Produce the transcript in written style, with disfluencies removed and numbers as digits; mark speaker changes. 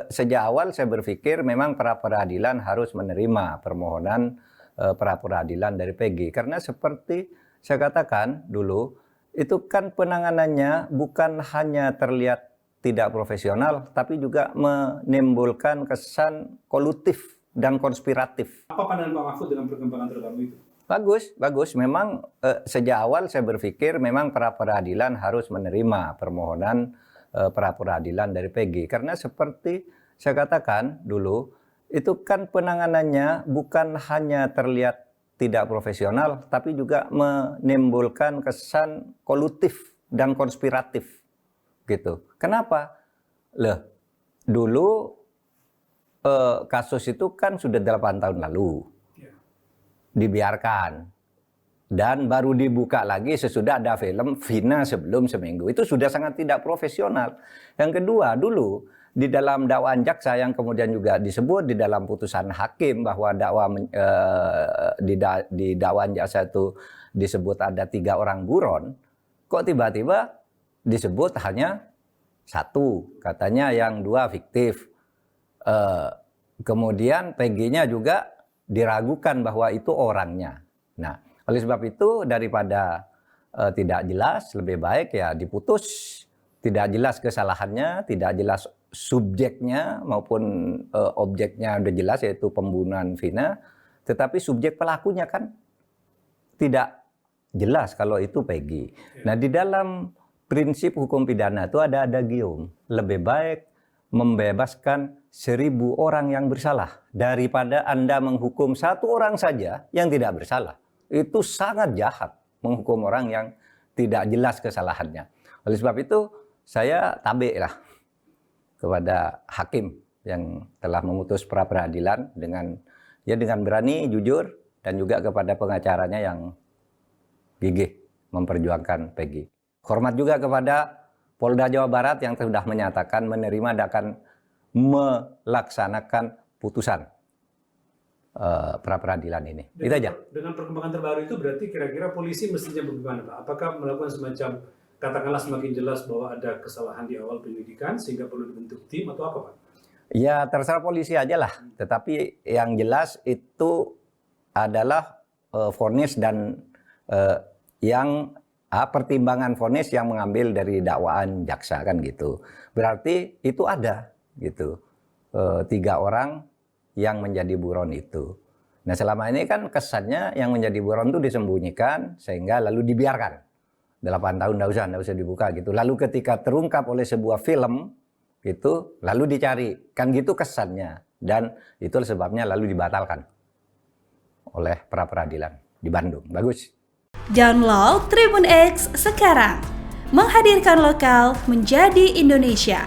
Speaker 1: sejak awal saya berpikir memang pra peradilan harus menerima permohonan pra peradilan dari Peggy. Karena seperti saya katakan dulu, itu kan penanganannya bukan hanya terlihat tidak profesional, tapi juga menimbulkan kesan kolutif dan konspiratif.
Speaker 2: Apa pandangan Pak Mahfud dengan perkembangan terbaru itu?
Speaker 1: Bagus. Memang sejak awal saya berpikir memang pra peradilan harus menerima permohonan pra peradilan dari Peggy. Karena seperti saya katakan dulu, itu kan penanganannya bukan hanya terlihat tidak profesional, tapi juga menimbulkan kesan kolutif dan konspiratif. Gitu. Kenapa? Dulu kasus itu kan sudah 8 tahun lalu. Dibiarkan. Dan baru dibuka lagi sesudah ada film Vina sebelum seminggu. Itu sudah sangat tidak profesional. Yang kedua, dulu di dalam dakwaan jaksa yang kemudian juga disebut di dalam putusan hakim bahwa di dakwaan jaksa itu disebut ada 3 orang buron, kok tiba-tiba disebut hanya 1, katanya yang 2 fiktif. Kemudian Peggy-nya juga diragukan bahwa itu orangnya. Nah, oleh sebab itu daripada tidak jelas, lebih baik ya diputus. Tidak jelas kesalahannya, tidak jelas subjeknya maupun objeknya udah jelas yaitu pembunuhan Vina, tetapi subjek pelakunya kan tidak jelas kalau itu Peggy. Nah, di dalam prinsip hukum pidana itu ada adagium, lebih baik membebaskan 1000 orang yang bersalah daripada Anda menghukum 1 orang saja yang tidak bersalah. Itu sangat jahat menghukum orang yang tidak jelas kesalahannya. Oleh sebab itu saya tabe lah kepada hakim yang telah memutus pra peradilan dengan berani, jujur, dan juga kepada pengacaranya yang gigih memperjuangkan Peggy. Hormat juga kepada Polda Jawa Barat yang sudah menyatakan menerima dan akan melaksanakan putusan pra peradilan ini. Itu aja.
Speaker 2: Dengan perkembangan terbaru itu berarti kira-kira polisi mestinya bagaimana, Pak? Apakah melakukan semacam, katakanlah semakin jelas bahwa ada kesalahan di awal penyelidikan sehingga perlu dibentuk tim atau apa, Pak?
Speaker 1: Ya terserah polisi aja lah. Tetapi yang jelas itu adalah vonis dan pertimbangan vonis yang mengambil dari dakwaan jaksa kan gitu. Berarti itu ada gitu 3 orang yang menjadi buron itu. Nah selama ini kan kesannya yang menjadi buron itu disembunyikan sehingga lalu dibiarkan 8 tahun nggak usah dibuka gitu. Lalu ketika terungkap oleh sebuah film gitu lalu dicari kan gitu kesannya, dan itu sebabnya lalu dibatalkan oleh pra peradilan di Bandung. Bagus.
Speaker 3: Download Tribun X sekarang, menghadirkan lokal menjadi Indonesia.